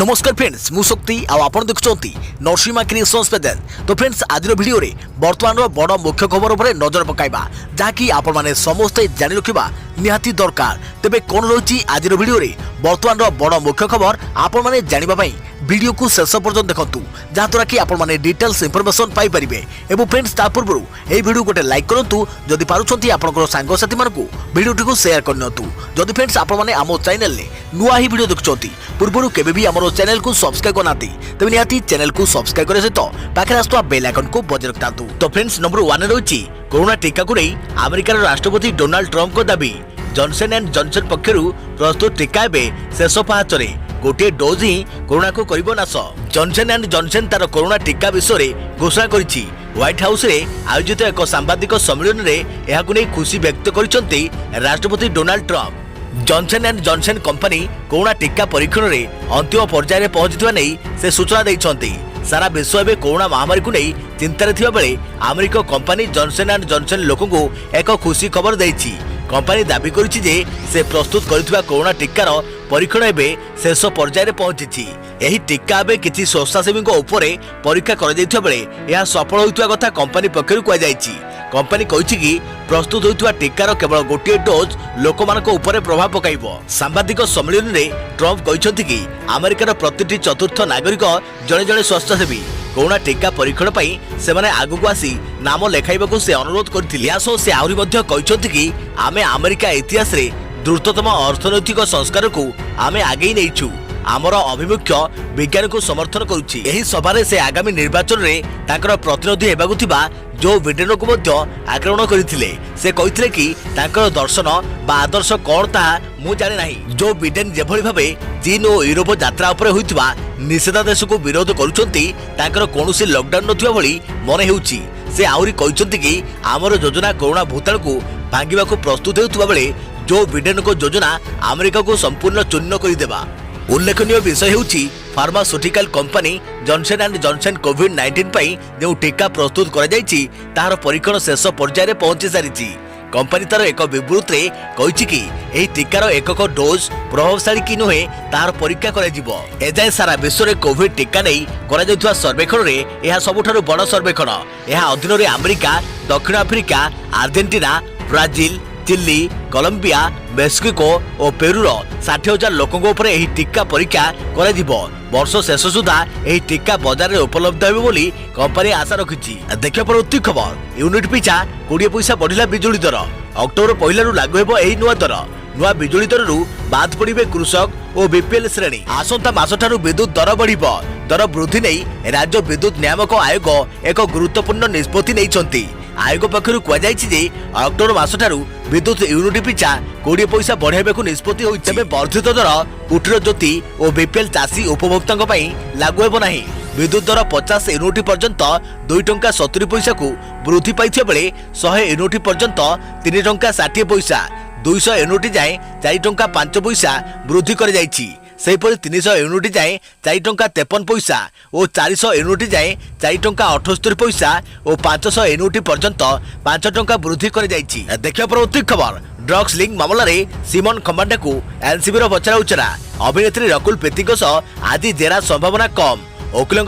नमस्कार फ्रेंड्स मु शक्ति आपण देखुंती नरसिंहा क्रिएशंस प्रेजेंट। तो फ्रेंड्स आज वीडियो रे वर्तमान बड़ मुख्य खबर उपर नजर पकाइबा जहाँकि आपण माने समस्ते जानि रखिबा निहाती दरकार। तेबे कोन रही आज वीडियो रे वर्तमान बड़ मुख्य खबर आपण माने जानिबा पई वीडियो को शेष पर्यंत देखंतु जहाँद्वारा कि आपण माने डिटेल्स इंफॉर्मेशन पाई परिबे। एवं फ्रेंड्स ता पूर्व ए वीडियो गोटे लाइक करंतु जदि पारुछंती आपनकर सांग साथी मानकु वीडियो को शेयर करनतु। जदि फ्रेंड्स आपण माने आमो चैनल ले नुआ ही वीडियो देखुछंती पूर्व केबे भी हमरो चैनल को सब्सक्राइब करनाती तबे निहाती चैनल को सब्सक्राइब करे सहित पाखे आस्तुवा बेल आइकन को बजाय रखतांतु। तो फ्रेंड्स नंबर 1 रही कोरोना टीका को नहीं अमेरिकार राष्ट्रपति डोनाल्ड ट्रंप को दाबी। जॉनसन एंड जॉनसन पक्षरु प्रस्तुत टीका एबे शेष पाहाचरे गोटे डोज ही कोरोना को करिबो नाश। जॉनसन एंड जॉनसन तार कोरोना टीका विषय रे घोषणा करिछि। व्हाइट हाउस रे आयोजित एक सांबादिक सम्मेलन रे एहाकु नै खुशी व्यक्त करिसंती राष्ट्रपति Donald Trump. Johnson and Johnson company corona टीका परीक्षण रे अंतिम पर्याय रे पहुंचथिबा नै से सूचना दैछंती। सारा विश्व एवं कोरोना महामारी को नहीं चिंतार थिबा बेले America company Johnson and Johnson लोकों को एक खुशी खबर देछि। कंपनी दाबी करिछि जे से प्रस्तुत करथिबा कोरोना टीकार परीक्षण एबे शेष पर्याय रे पहुंचिछि। एही टीका एबे किछि स्वेच्छासेवी उपरे परीक्षा कर दैथिबा बेले यह सफल होइतबा कथा कंपनी पक्षरु कहि जाइछि। कंपनी कहिछि कि प्रस्तुत होइतबा टीकार केवल गोटे डोज लोकमानक उपरे प्रभाव पकाइबो। सांबादिक सम्मेलन रे ट्रंप कहिसंति कि अमेरिकार प्रतिटी चतुर्थ नागरिक जणे जणे स्वेच्छासेवी कोरोना टीका परीक्षण पई सेमाने आगु आसी नाम लेखाइबाकू से अनुरोध करथिले। यासो से आउरी मध्ये कहिसंति कि आमे अमेरिका इतिहास रे द्रुततम अर्थनैतिक संस्कार को आमे आगे नैछु। आमर अभिमुख्य विज्ञान को समर्थन करुछि। एही सभारे से आगामी निर्वाचन रे ताकर प्रतिनिधि हेबाकू थिबा जो बिडेन को मध्य आक्रमण करथिले। से कहिथिले कि ताकर दर्शन बा आदर्श कोन ता मु जाने नाही। जो बिडेन जेभଳି भाबे चीन और यूरोप यात्रा उपरे होइतबा निषेधादेश को विरोध करुछंती ताकर कोनोसी लॉकडाउन नथिबा भली मन हेउछि। से आउरी कहिसंती कि आमर योजना कोरोना भूताण को भांगिबा को प्रस्तुत हेउतबा बेले जो बिडेन को योजना अमेरिका को संपूर्ण चूर्ण कर देबा। उल्लेखनीय विषय हेउछि pharmaceutical company Johnson and Johnson कोविड-19 पई जो टीका प्रस्तुत करा जायछि तार परीक्षण शेष पर्याय रे पहुंची सारिछि। कंपनी तार एक विवृत्ति रे कहिछि कि एही टीकार एकक डोज प्रभावशाली कि नुहे तार परीक्षा करा जिवो। एजाय सारा विश्व रे कोविड टीका नै करा जायथुवा सर्वेक्षण रे एहा सबुठारु बड़ सर्वेक्षण। एहा अधीन रे अमेरिका, दक्षिण Africa, Argentina, Brazil, Chile, Colombia, Mexico और पेरूर 60,000 लोकों उपरे एही टीका परीक्षा करा जिवो। वर्ष शेष सुधा एही टीका बाजार रे उपलब्ध हेबो बोली कंपनी आशा रखिछि। देखियो परवर्ती खबर यूनिट पिछा 20 पैसा बढ़िला बिजुली दर। अक्टोबर पहिलारु लागू हेबो एही नुआ दर। नुआ बिजुली दररु बात पड़िबे कृषक और बीपीएल श्रेणी। आसंता मासठारु विद्युत दर बढ़िबो। दर वृद्धि नै राज्य विद्युत नियामक आयोग एक गुरुत्वपूर्ण निष्पत्ति नैछंती। आयोग पक्षरु कुआ जायछि जे अक्टोबर मासठारु विद्युत यूनिट पिछा 20 पैसा बढ़ाइबाकू निष्पत्ति होइछि। तेबे वर्धित दर कुटीर ज्योति और बीपीएल चाषी उपभोक्तांक पई लागू हेबो नाही। विद्युत दर 50 यूनिट पर्यंत 2 टंका 70 पैसा को वृद्धि पाइथिबा बेले 100 यूनिट पर्यंत 3 टंका 60 पैसा, 200 यूनिट जाए 4 टंका 5 पैसा वृद्धि कर जायछि। सेहीपरि 300 यूनिट जाए 4 टंका 53 पैसा और 400 यूनिट जाए 4 टंका 78 पैसा और 500 यूनिट पर्यंत 5 टंका वृद्धि कर जायछि। देखियो परवर्ती खबर ड्रग्स लिंक मामला रे सिमन खंबाटा को एनसीबी रो पचरा उचरा। अभिनेत्री रकुल प्रीतिक आज जेरा संभावना कम। वकीलों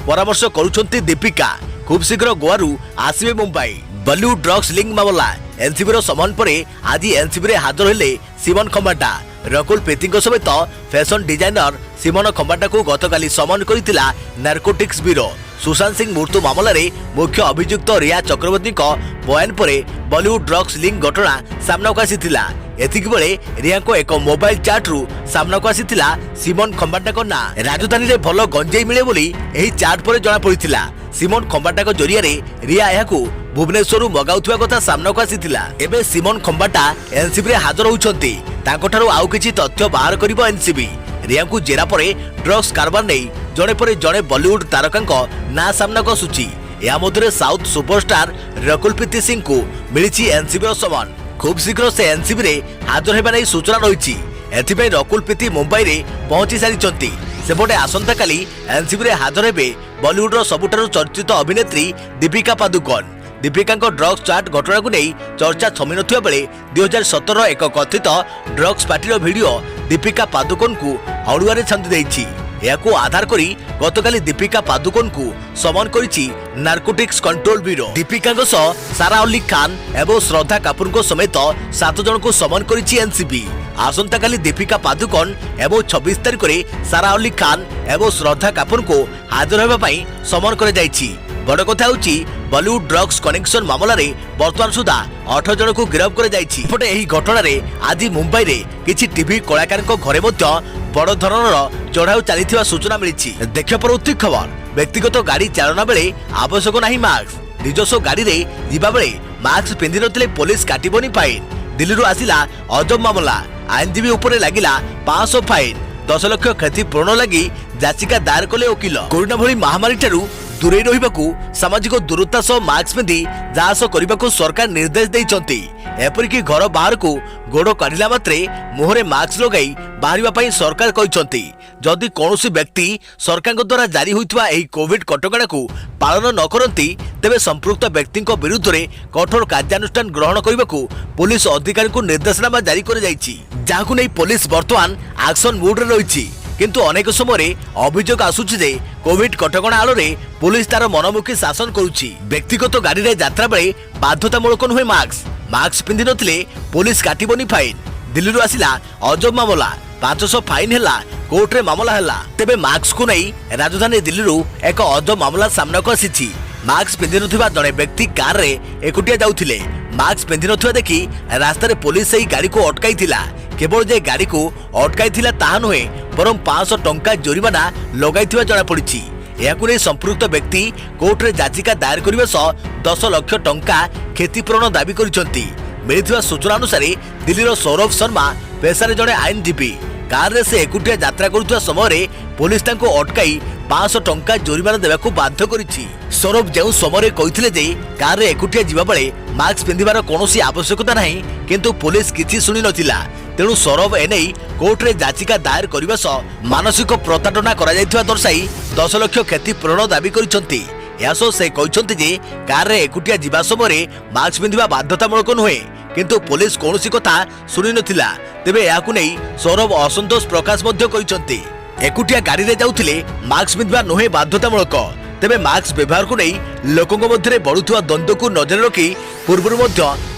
परामर्श करुछंती दीपिका। खूब शीघ्र गोवारू आसिबे मुंबई। बॉलीवुड ड्रग्स लिंक मामला एनसीबी रो समन परे आज एनसीबी रे हाजर हेले सिमन खंबाटा। रकुल प्रीतिक समेत फैशन डिजाइनर सिमन खंबाटा को गतकाली समन करितिला नार्कोटिक्स ब्यूरो। सुशांत सिंह मृत्यु मामला रे मुख्य अभियुक्त रिया चक्रवर्ती बयान परे बॉलीवुड ड्रग्स लिंक घटना सामना को आसीथिला। एतिक बेले रिया को एक मोबाइल चैट रु सामना को आसीथिला सिमन खंबाटा को ना। राजधानी रे भलो गंजेई मिले बोली एही चैट परे जणा पड़िथिला। सिमन खंबाटा को जरिया रे रिया याकू भुवनेश्वर मगाउथुवा कथा सामना को आसीथिला। एबे सिमन खंबाटा एनसीबी रे हाजर होउछंती। ताकोठारु आउ किछि तथ्य बाहर करिवो एनसीबी। रिया को जेरा परे ड्रग्स कारबार नै जणे परे जणे बॉलीवुड तारकांक ना सामना को सूची। या मधुरे साउथ सुपरस्टार रकुल प्रीति सिंह को मिलिछि एनसीबी समन। खूब शीघ्र से एनसीबी रे हाजर हेबा नै सूचना रहिछि। एथिबे रकुल प्रीति मुंबई रे पहुंची सारिछंती। सेपटे आसंता काली एनसीबी रे हाजर हेबे बॉलीवुड रो सबुठारु चर्चित अभिनेत्री दीपिका पादुकोण। दीपिका ड्रग्स चाट घटना को नहीं चर्चा थमी नथिबा बेले 2017 एक कथित drugs party video Deepika Padukone को हड़ुआ छांदी देछि। याकू आधार करी गतकाली दीपिका पादुकोण को समन करिछि नार्कोटिक्स कंट्रोल ब्यूरो। दीपिका सारा अली खान एवं श्रद्धा कपूर को समेत 7 जन को समन करिछि एनसीबी। आसंता काली दीपिका पादुकोण एवं 26 तारिख में सारा अली खान एवं श्रद्धा कपूर को हाजिर होगा पई समन कर जाइछि। बड़ कथा होछि बॉलीवुड ड्रग्स कनेक्शन मामला रे वर्तमान सुधा 8 जन को गिरफ्त कर जाइछि। पटे एही घटना रे आज मुंबई रे किछि टीवी कलाकार को घरे मध्य बड़ धरणर चढ़ाऊ चलीथिबा सूचना मिलिछि। देखियो परवर्ती खबर व्यक्तिगत गाड़ी चालना बेले आवश्यक नाही मास्क। निजस्व गाड़ी रे जिबा बेले मास्क पिंधि नथिले पुलिस काटिबोनी फाइन। दिल्ली रो आसिला अजब मामला आईनजीवी उपरे लागिला 500 फाइन। 10 लाख क्षतिपूरण लगी याचिका दायर कले वकिल। कोरोना भली महामारी ठारू दूरे रहिबाकू सामाजिक दूरता सह मास्क पिंधि जाहाज करने सरकार निर्देश देइछंती। एपरिकी घर बाहर को गोड़ काढ़िला मात्रे मुहरे मास्क लगाई बाहर सरकार कहिछंती। जदि कौनसी व्यक्ति सरकार द्वारा जारी होइतबा एही कोविड कटकणा को पालन न करती तेबे संपृक्त व्यक्ति विरुद्ध में कठोर कार्यानुष्ठान ग्रहण करने को पुलिस अधिकारी को निर्देशनामा जारी कर जाइछि। जाहाकू नै पुलिस वर्तमान एक्शन मूड रे रहिछि। किंतु अनेक समय अभियोग आसुछि जे कोविड कटकणा आलोरे पुलिस तार मनमुखी शासन करुछि। व्यक्तिगत गाड़ी रे यात्रा बेले बाध्यतामूलक नुहे मास्क पिंधि नथिले पुलिस काटिबोनी फाइन। दिल्ली रो आसिला अजब मामला 500 फाइन हैला कोर्ट रे मामला हैला। तेबे मास्क को नै राजधानी दिल्ली रो एक अजब मामला सामना को आसिछि। मास्क पिंधि नथिबा जणे व्यक्ति कार रे एकुटिया जाउथिले। मास्क पिंधि नथिबा देखि रास्ता रे पुलिस सेही गाड़ी को अटकाइथिला। केवल जे गाड़ी को अटकाइथिला ताहा नुहे बरं 500 टंका जोरिमाना लगाइथिबा जणा पड़िछि। याकू नै संपृक्त व्यक्ति कोर्ट रे याचिका दायर करिबा सह 10 लाख टंका क्षतिपूरण दाबी करिसंती। मिलिथिबा सूचना अनुसार दिल्लीर सौरभ शर्मा पेशारे जणे आईनजीवी। कार रे से एकुटिया यात्रा करुवा समय पुलिस तांको अटकाई 500 टंका जोरिमाना देवाकू बाध्य करिछि। सौरभ जो समय कहिथिले जे कार रे एकुटिया जिबा बेले मास्क पिंधिबार कोनोसी आवश्यकता नाही किंतु पुलिस किछि सुनि नथिला। तेणु सौरभ एने कोर्ट रे याचिका दायर करिबा सह मानसिक प्रताड़ना करा जायथिबा दर्शाई 10 लाख क्षतिपूरण दाबी करिसंती। यासो से कहिसंती जे कार रे एकुटिया जिबा समय मास्क पिंधिबा बाध्यतामूलक नुहे किंतु पुलिस कोनोसी कथा सुनि नथिला। तेबे याकू नै सौरभ असंतोष प्रकाश मध्य करिसंती। एकुटिया गाड़ी रे जाउथिले मास्क पिंधिबा नुहे बाध्यतामूलक। तेबे मास्क व्यवहार को नै लोकंक मध्य बढ़ुवा द्वंद्व को नजर रखी पूर्व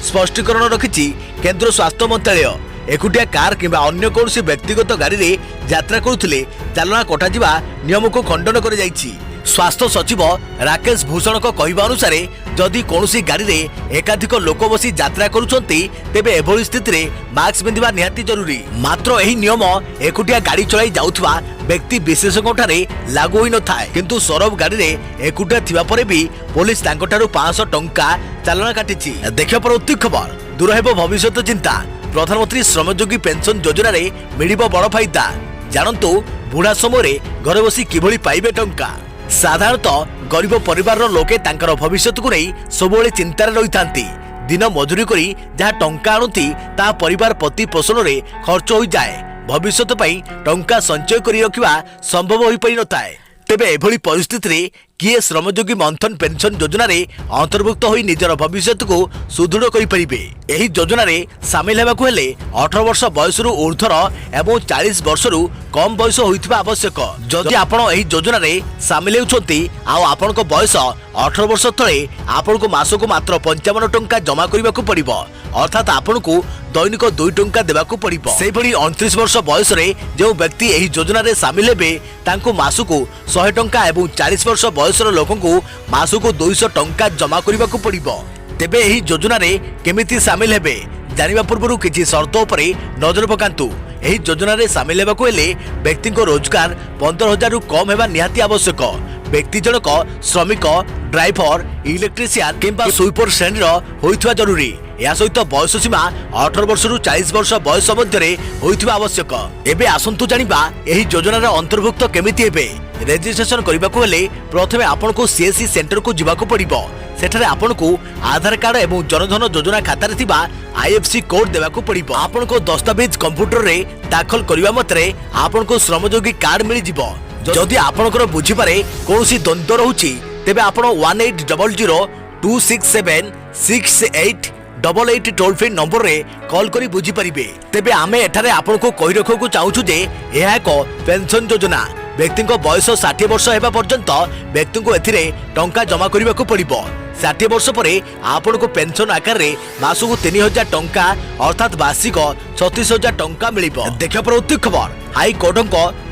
स्पष्टीकरण रखिछि केंद्र स्वास्थ्य मंत्रालय। एकुटिया कार किंबा अन्य कौन व्यक्तिगत गाड़ी रे यात्रा करुथिले चालना कटाजिबा नियम को खंडन कर जाइछि। स्वास्थ्य सचिव राकेश भूषण को कहवा अनुसार जदि कौनसी गाड़ी रे एकाधिक लोक बसी यात्रा करुछंती तेबे एभली स्थिति रे मास्क पिंधिबा निहाती जरूरी। मात्र एही नियम एकुटिया गाड़ी चलाई जाउथबा व्यक्ति विशेषज्ञ ठारे लागू होई न थाए। किंतु सौरभ गाड़ी रे एकुटिया थिबा परे भी पुलिस तांकटारु 500 टंका चालान काटिछि। देखियो परवर्ती खबर दूर हेबो भविष्यत चिंता। प्रधानमंत्री श्रमयोगी पेंशन योजना रे मिलिबो बड़ फायदा। जानंतु बुढ़ा समय घरे बसी किभली पाइबे टंका। साधारणतः गरीब परिवार लोके तांकर भविष्य को नहीं सबुले चिंतार रही थांती। दिन मजूरी करी जहाँ टंका आणुती ता परिवार प्रति पोषण रे खर्च हो जाए। भविष्य पई टंका संचय करी रखिबा संभव होई परि नथाए। तेबे एभली परिस्थिति रे किए श्रमयोगी मंथन पेंशन योजना रे अंतर्भुक्त होई निजर भविष्य को सुदृढ़ करि परिबे। एही योजना रे शामिल हेबाकु हेले 18 वर्ष बयस रु ऊर्ध्वर एवं 40 वर्ष रु कम बयस होइथिबा आवश्यक। जदि आपण एही योजना रे शामिल हेउछंती आ आपनक बयस 18 वर्ष तळे आपनको मासको मात्र 55 टंका जमा करिबाकू पड़िबो। अर्थात आपनको दैनिक 2 टंका देबाकू पड़िबो। सेहि भली 29 वर्ष बयस रे जो व्यक्ति एही योजना रे शामिल हेबे तांको मासको 100 टंका एवं 40 वर्ष बयसर लोकंकु मासको 200 टंका जमा करिबाकू पड़िबो। तेबे एही योजना रे केमिति शामिल हेबे जानिबा पूर्वरु किछि शर्त उपरे नजर पकांतु। एही योजना रे शामिल हेबाकू हेले व्यक्ति को रोजगार 15,000 रु कम हेबा निहाती आवश्यक। व्यक्ति जनक श्रमिक ड्राइवर इलेक्ट्रिशियन किंबा सुइपर श्रेणी होइथवा जरूरी। या सहित बयस सीमा 18 वर्ष रु 40 वर्ष बयस मध्य होइथवा आवश्यक। एबे आसंतु जानिबा एही योजना रे अंतर्भुक्त केमिति हेबे। रेजिस्ट्रेशन करबाकू हेले प्रथमे आपनको सीएससी सेंटर को जिबाकू पड़िबो। सेठारे आपनको आधार कार्ड एवं जनधन योजना खाता रे थिबा आईएफसी कोड देबाकू पड़िबो। आपनको दस्तावेज कंप्यूटर रे दाखल करिबा मतरे आपनको श्रमयोगी कार्ड मिलि जिवो। जदि आपनकर बुझी पारे कोनोसी द्वंद्व रहउची तेबे आपण 1800 267 6888 टोल फ्री नंबर रे कॉल करी बुझी परिबे। तेबे आमे एठारे आपनको कहि रखो को चाहूछु जे एहा एक पेंशन योजना व्यक्ति बयस 60 वर्ष होगा पर्यंत व्यक्ति को एथिरे टंका जमा करने को पड़ो। 60 वर्ष पर आपण को पेंशन आकार रे मासक 3000 टंका अर्थात वार्षिक 36,000 टंका मिल। देखा प्रवृत्ति खबर हाईकोर्ट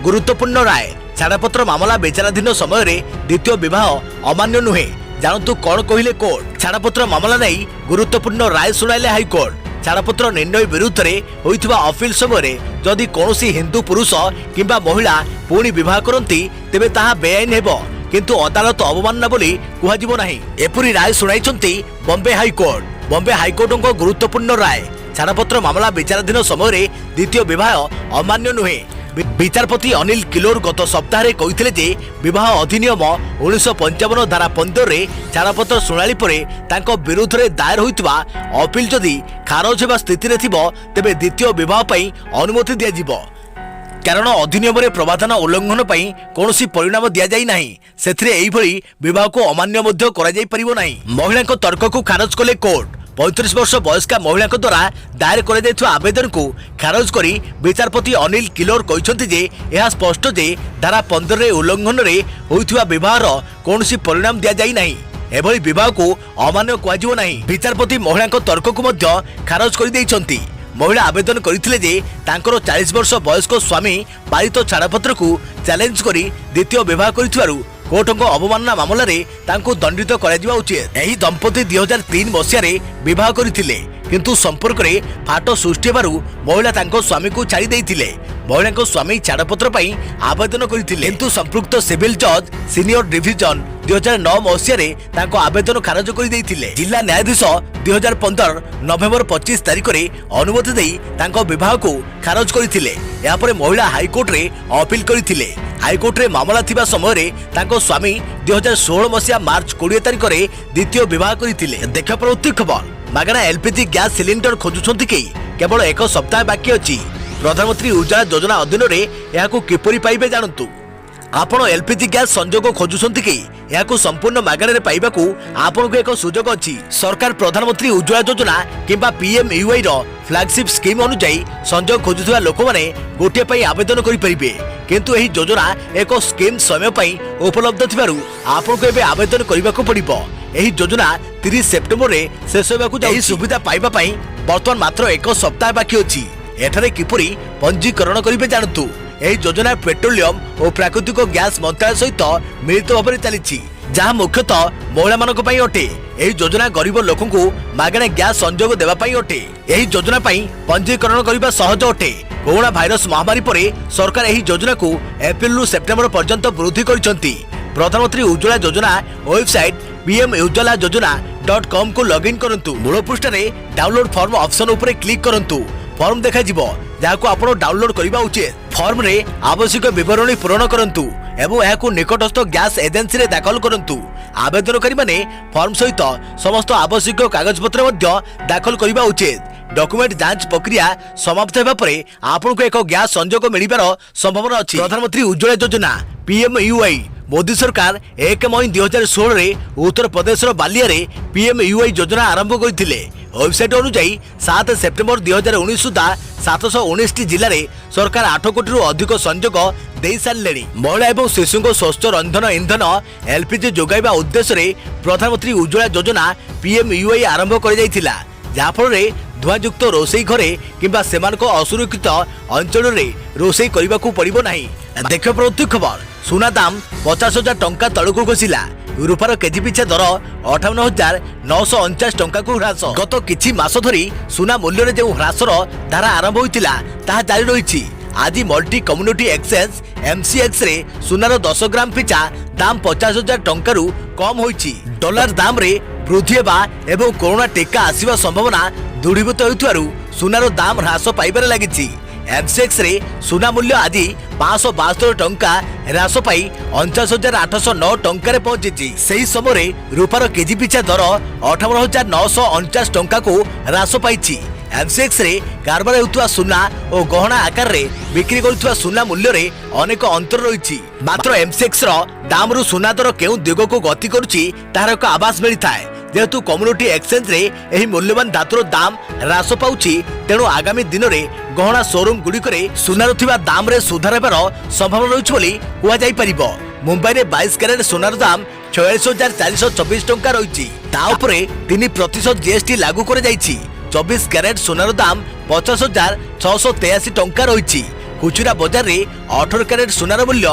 गुरुत्वपूर्ण राय छाड़पत्र मामला विचाराधीन समय द्वितीय विवाह अमान्य नुहे। जानतु कौन कहले कोर्ट। छाड़पत्र मामला नहीं गुरुत्वपूर्ण राय शुणाइले हाईकोर्ट। छाड़पत्र निर्णय विरुद्ध में होइथिबा अपील समय जदि कौनसी हिंदू पुरुष किंबा महिला पुणी विवाह करती तेबे ताहा बेआईन हेबो, किंतु अदालत अवमानना बोली कुहाजिबो नाही। एपरि राय सुनाइछंती बॉम्बे हाईकोर्ट। बॉम्बे हाईकोर्टक गुरुत्वपूर्ण राय छाड़पत्र मामला विचाराधीन समय द्वितीय विवाह अमान्य नुहे। विचारपति अनिल किलोर गत सप्ताह कहते जे विवाह अधिनियम 1955 धारा 15 छाड़पत्र शुणाणी पर विरोध में दायर होता अपील जदि खारज होगा स्थित तेबे द्वितीय विवाह पर अनुमति दिज्व। कारण अधिनियम प्रावधान उल्लंघन पर कौन परिणाम दि जाई नाही, सेथिरे एही भली विवाह को अमान्य मध्य करा जाई परिबो नाही। महिला तर्क को खारज कले कोर्ट। 35 वर्ष वयस्का महिला द्वारा दायर कर आवेदन को खारज करी विचारपति अनिल किलोर कहते जे यह स्पष्ट जे धारा 15 उल्लंघन रे होइथिबा विवाहर कौनसी परिणाम दि जाई नाही, एभली विवाह को अमान्य कुहाजिबो नाही। विचारपति महिला तर्क को मध्य खारज कर दैछंती। महिला आवेदन करथिले जे तांकर 40 वर्ष वयस्क स्वामी पारित छाड़पत्र को चैलेंज करी द्वितीय विवाह करिथिबारु कोर्टक अवमानना मामला रे तांको दंडित करा उचित। एही दंपति 2003 मसीह विवाह करथिले, किंतु संपर्क रे फाट सृष्टि हेबारु महिला तांको स्वामी को छाड़ी देइथिले। महिला स्वामी छाड़पत्र पई आवेदन करथिले, किंतु संपृक्त सिविल जज सीनियर डिविजन 2009 मसीह तांको आवेदन खारज कर देइथिले। जिला न्यायाधीश 2015 नवेम्बर 25 तारिख रे अनुमति देई तांको विवाह को खारज करथिले। या परे महिला हाईकोर्ट रे अपील करथिले। हाईकोर्ट रे मामला थिबा समय रे तांको स्वामी 2016 मसीहा मार्च 20 तारिख रे द्वितीय विवाह करथिले। देखा प्रवृत्ति खबर मागना एलपीजी गैस सिलिंडर खोजुछंती के केवल एक सप्ताह बाकी अछि। प्रधानमंत्री उज्ज्वला योजना अधीन रे याकू किपरि पाइबे जानंतु। आपण एलपीजी गैस संजोग खोजुछंती के याकू संपूर्ण मागना रे पाइबाकू आपनको एक सुजोग अछि। सरकार प्रधानमंत्री उज्ज्वला योजना किंबा पीएमयूआई रो फ्लैगशिप स्कीम अनुसार संजोग खोजुथिबा लोक माने गोटे पई आवेदन करि परिबे, किंतु एही योजना एक स्कीम समय पई उपलब्ध थिबारु आपनको एबे आवेदन करिबाकू पड़िबो। एही योजना 30 सेप्टेम्बर रे शेष होबाकू जाई। सुविधा पाइबा पई वर्तमान मात्र एक सप्ताह बाकी अछि। एठारे किपरि पंजीकरण करिबे जानतु। एही योजना पेट्रोलियम और प्राकृतिक गैस मंत्रालय सहित मिलित भाव में चली, जहाँ मुख्यतः महिला मानक पई अटे। एही योजना गरीब लोकन को मागणा गैस संजोग देवा पई अटे। एही योजना पई पंजीकरण करिबा सहज अटे। कोरोना भाइरस महामारी पर सरकार एही योजना को एप्रिल सेप्टेम्बर पर्यंत वृद्धि करिसंती। प्रधानमंत्री उज्ज्वला योजना वेबसाइट pmujjwala.com को लॉगिन करंतु। मूल पृष्ठ रे डाउनलोड फॉर्म ऑप्शन उपरे क्लिक करंतु। फॉर्म देखा जिवो जाको आपण डाउनलोड करिबा उचित। फॉर्म रे आवश्यक विवरणी पूरण करंतु एवं याकू निकटस्थ गैस एजेंसी रे दाखल करंतु। आवेदनकारी माने फॉर्म सहित समस्त आवश्यक कागजपत्र मध्य दाखल करिबा उचित। डॉक्यूमेंट जांच प्रक्रिया समाप्त हेबा परे आपनको एक गैस संजोग मिलिबार संभावना अछि। प्रधानमंत्री उज्ज्वला योजना पीएमयूआई मोदी सरकार 1 मई 2016 रे उत्तर प्रदेश बालिया रे पीएमयूआई योजना आरंभ करथिले। वेबसाइट अनुसार 7 सेप्टेम्बर 2019 सुधा 719 जिले में सरकार 8 कोटी रु अधिक संजोग दे सारे। महिला और शिशु को स्वच्छ रंधन इंधन एलपीजी जोगाइबा उद्देश्य रे प्रधानमंत्री उज्ज्वला योजना पीएमयूआई आरंभ कर जहाँफल धुआयुक्त रोषे घरे किंबा सेमानक असुरक्षित अंचल रे रोषे करने को पड़ो ना। देख प्रवृत्ति खबर सुना दाम 50,000 टंका तलू घोषिला। रूपार केजी पिछा दर 58,949 टंका को ह्रास। गत किछि मास धरी सुना मूल्य रे जो ह्रासर धारा आरंभ होइतिला ताहा जारी रहिछि। आज मल्टी कम्युनिटी एक्सचेंज एमसीएक्स रे सुनार 10 ग्राम पिछा दाम 50,000 टंका रु कम होइछि। डॉलर दाम रे वृद्धि हेबा एवं कोरोना टीका आसीबा संभावना दृढ़ीभूत होइथारु सुनार दाम ह्रास पाइबार लागिछि। एमसीएक्स रे सुना मूल्य आज 572 टंका ह्रास पाई 49,809 टंका पहुंची। सही समय रूपार केजी पिछा दर 58,949 टंका को ह्रास पाई। एमसीएक्स रे कारबार हेउथुवा सुना और गहना आकार रे बिक्री करुवा सुना मूल्य रे अनेक अंतर रही। मात्र एमसीएक्स रो दाम रु सुना दर केउ दिग को गति करुछि तार एक आभास मिलता है। जेहेतु कम्युनिटी एक्सचेंज रे एही मूल्यवान धातुर दाम ह्रास पाउछि तेणु आगामी दिन में गहना शोरूम गुड़िक सुनार दाम रे सुधार हेबार संभावना रही बोली कुआଯାଇ परिबो। मुंबई रे 22 कैरेट सोनार दाम 46,424 टंका रही। ता उपरे 3% जीएसटी लागू कर जाइछि। 24 कैरेट सोनार दाम 50,683 टंका रही। खुचुरा बाजार रे 18 कैरेट सोनार मूल्य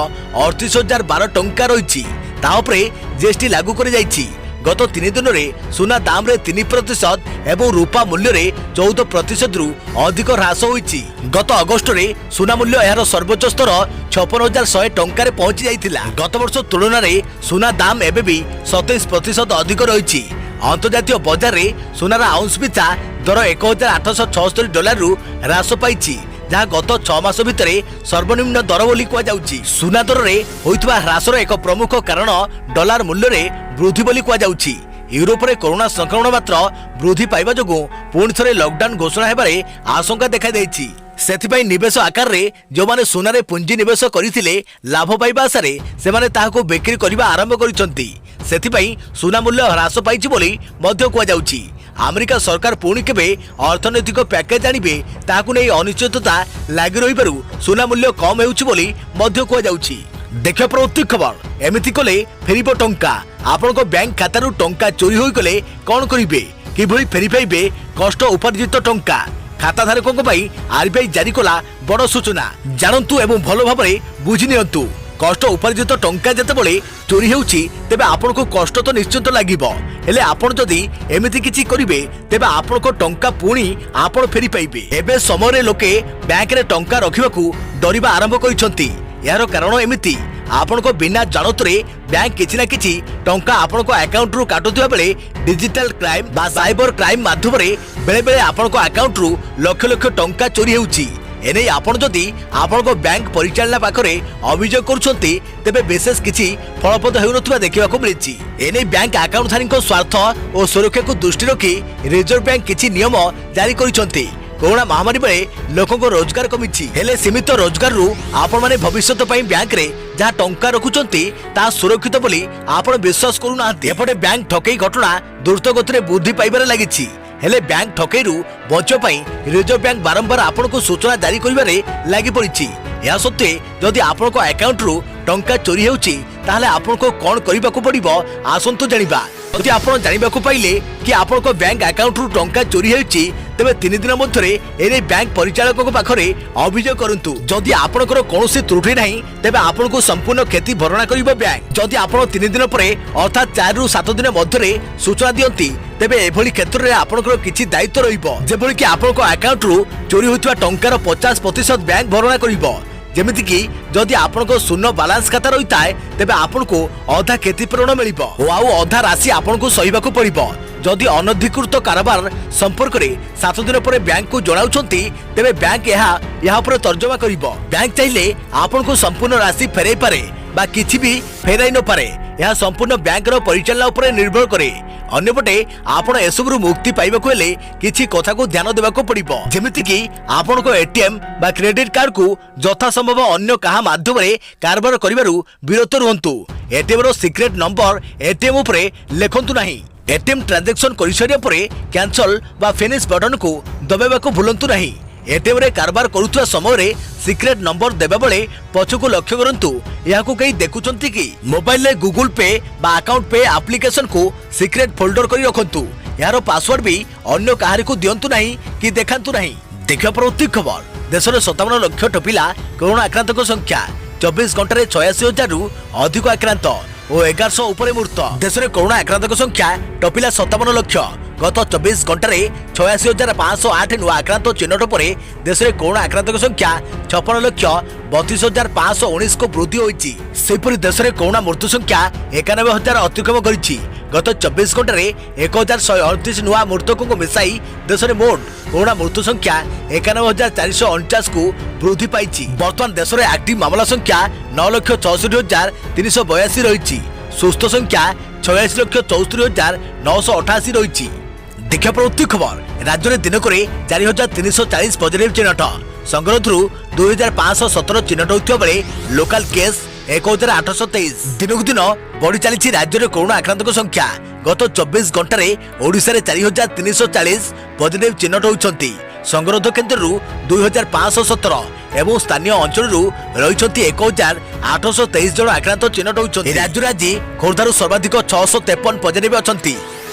38,012 टंका रही। ता उपरे जीएसटी लागू कर जाइछि। गत 3 दिन में सुना दाम रे 3% एवं रूपा मूल्य रे 14% रु अधिक ह्रास होइछि। गत अगस्त रे सुना मूल्य यार सर्वोच्च स्तर 56,100 टंका रे पहुंची जाइथिला। गत वर्ष तुलना रे सुना दाम एबे भी 27% अधिक रही। अंतर्जातीय बाजार रे सुनार आउंस पिछा दर $1,876 रु ह्रास पाइछि, जहाँ गत 6 मास भितर सर्वनिम्न दर बोली कहुछि। सुना दर रे होइतबा ह्रासर एक प्रमुख कारण डॉलर मूल्य रे वृद्धि बोली कहुछि। यूरोप रे कोरोना संक्रमण मात्र वृद्धि पाइबा जोगु पुणी थरे लॉकडाउन घोषणा हेबारे आशंका देखा दैछि। सेथिपई निवेश आकार रे जो माने सुना रे पुंजी निवेश करिथिले लाभ पाइबा आशारे सेमाने ताहाको बिक्री करिबा आरंभ करिसंती। सेथिपई सुना मूल्य ह्रास पाइछि बोली मध्य कहुछि। अमेरिका सरकार पुणी केबे अर्थनैतिक पैकेज आनिबे ताहाकु नै अनिश्चितता लागि रहिबारु सुना मूल्य कम हेउछि बोली मध्य कहुछि। देखियो प्रवृत्ति खबर एमिति कले फेरिबो टंका। आपनको बैंक खातारु टंका चोरी होई गले कोन करिवे, किभଳି फेरि पाइबे कष्ट उपार्जित टंका। खाता धारकों पाई आरबीआई जारी कला बड़ सूचना। जानंतु एवं भलो भाबरे बुझि नियंतु। कष्ट उपार्जित टंका जेतेबेले चोरी हेउछि तेबे आपनको कष्ट तो निश्चित लागिबो, हेले आपण जदि एमिति किछि करिवे तेबे आपनको टंका पुणी आपण फेरि पाइबे। एबे समय लोके बैंक रे टंका रखिबाकू डरिबा आरंभ करिसंती। यार कारण एमिति आपनको बिना जानतरे बैंक किछि ना किछि टंका आपनको अकाउंट रु काटुथिबा बेले डिजिटल क्राइम बा साइबर क्राइम माध्यम रे बेले बेले आपनको अकाउंट रु लक्ष लक्ष टंका चोरी हेउछि। एने आपण जदि आपनको बैंक परिचालना पाखरे अभियोग करूछंती तेबे विशेष किछि फलप्रद हेउनथुबा देखिबाको मिलिछि। एने बैंक अकाउंट धारीको स्वार्थ और सुरक्षा को दृष्टि रखी रिजर्व बैंक किछि नियम जारी करिसंती। कोरोना महामारी बेले लोकों को रोजगार कमिछि, हेले सीमित रोजगार रु आपण माने भविष्यत पई बैंक रे जहाँ टंका रखुचंती ता सुरक्षित बोली आपण विश्वास करू नाहंती। एपटे बैंक ठकेई घटना द्रुत गति वृद्धि पाइबारे लागिछि, हेले बैंक ठकेई रु बचो पई रिजर्व बैंक बारंबार आपण को सूचना जारी करिबारे लागि पड़िछि। या सत्ते जदि आपण को अकाउंट रु टंका चोरी हेउछि ताहले आपण को कोन करिबाको पड़िबो आसंतु जानिबा। जदि आपण जानिबाको पाइले कि आपण को बैंक अकाउंट रु टंका चोरी हेउछि तेबे 3 दिन मध्यरे एने बैंक परिचालक को पाखरे अभियोग करंतु। जदि आपनकर कोनोसी त्रुटि नाही तेबे आपण को संपूर्ण क्षति भरणा करिबो बैंक। जदि आपण 3 दिन परे अर्थात 4 रु 7 दिन मध्यरे सूचना दियंती तेबे एभली क्षेत्र रे आपनकर किछि दायित्व रहिबो, जेभली कि आपनको अकाउंट रु चोरी होइतबा टंकार 50% बैंक भरणा करिबो। जेमिति कि जदि आपनको शून्य बैलेंस खाता रही थाए तेबे आपनको अधा क्षतिपूरण मिलिबो ओ आउ अधा राशि आपनको सहिबाको पड़िबो। जदि अनधिकृत कारोबार संपर्क रे 7 दिन पर बैंक को जणाउछंती तेबे बैंक यहा पर तर्जमा करिबो। बैंक चाहिले आपनको संपूर्ण राशि फेराई पारे बा किछि भी फेराई न पारे, यह संपूर्ण बैंक रो परिचालना उपर निर्भर करे। अन्यपटे आपण एसबुरु मुक्ति पाइबाको हेले किछि कथा को ध्यान देबाको पड़िबो, जेमिति कि आपनको एटीएम बा क्रेडिट कार्ड को यथा संभव अन्य कहा माध्यम रे कारबार करिबारु विरत रहंतु। एटीएम रो सीक्रेट नंबर एटीएम उपरे लेखंतु नाही। एटीएम ट्रांजैक्शन करिसरिया परे कैंसल बा फिनिश बटन को दबाइबाको भूलंतु नाही। एटीएम रे कारबार करुवा समय रे सीक्रेट नंबर देबा बेले पछकु लक्ष्य करंतु। याकु कई देखुचंती कि मोबाइल रे गूगल पे बा अकाउंट पे एप्लीकेशन को सीक्रेट फोल्डर करी रखंतु। यारो पासवर्ड भी अन्य काहारी को दियंतु नाही कि देखांतु नाही। देखियो प्रवृत्ति खबर देश रे 57 लाख टपिला कोरोना आक्रांतक संख्या। 24 घंटा रे 86,000 रु अधिक आक्रांत और 1100 उपरे मृत। देश रे कोरोना आक्रांतक संख्या टपिला 57 लाख। गत 24 घंटा रे 86,508 नुआ आक्रांत चिन्हट पर देश में कोरोना आक्रांतक संख्या 56,32,519 को वृद्धि होइछि। सेपरि देश में कोरोना मृत्यु संख्या 91,000 अतिक्रम करिछि। गत 24 घंटा रे 1,138 नुआ मृतकों को मिसाई देश में मोट कोरोना मृत्यु संख्या 91,449 को वृद्धि पाइछि। वर्तमान देश में एक्टिव मामला संख्या 9,64,382 रही। सुस्थ संख्या 46,74,988 रही। देखिए प्रवृत्ति खबर राज्य में दिनक 4,340 पॉजिटिव चिन्हट। संगरोधरू 2,517 चिन्हट होता बेले लोकाल केस 1,823। दिनकू दिन बढ़ी चली राज्य में कोरोना आक्रांतक संख्या। गत 24 घंटे ओडिशा रे 4340 पॉजिटिव चिन्हट होती। संगरोध केन्द्र 2517 एवं स्थानीय अंचल रही 1823 जन आक्रांत चिन्हट होती। राज्य आज खोर्धारू सर्वाधिक 653 पॉजिटिव अच्छा।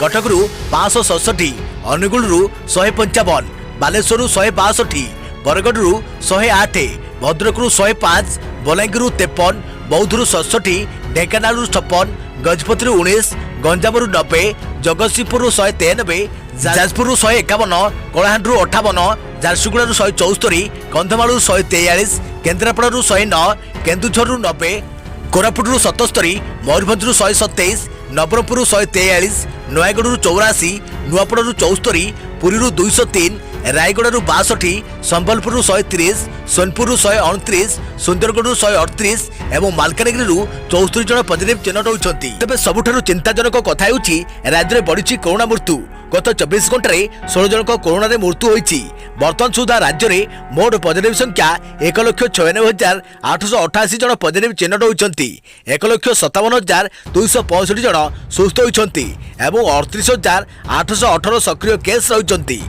कटकू 567, अनुगुल 155, बालेश्वर 162, बरगढ़ 108, भद्रक 105, बलांगीर 53, बौद्धरू 67, ढेंकानाल 56, गजपति 19, गंजाम 90, जगतसिंहपुर 193, जाजपुर 151, कलाहांडी 58, झारसुगुड़ा 174, कंधमाल 143, केन्द्रापड़ा 109, केन्दुझर 90, कोरापुट 77, मयूरभंज 127, नवरंगपुर 143, नयगढ़ 84, नुआपड़ा 74, पुरी 203, रायगढ़ 62, संबलपुर 130, सोनपुर 129, सुंदरगढ़ 138 एवं मालकानगिरी 64 जन पॉजिटिव चिन्हट होती। तेज सबुठारु चिंताजनक कथा होउछि राज्य में बढ़ी कोरोना मृत्यु। गत 24 घंटे 16 जन कोरोना मृत्यु होती। बर्तमान सुधा राज्य में मोट पॉजिटिव संख्या 1,96,888 जन पॉजिटिव चिन्हट होती। 1,57,265 जन सुस्थ होती एवं 38,818 सक्रिय केस रही।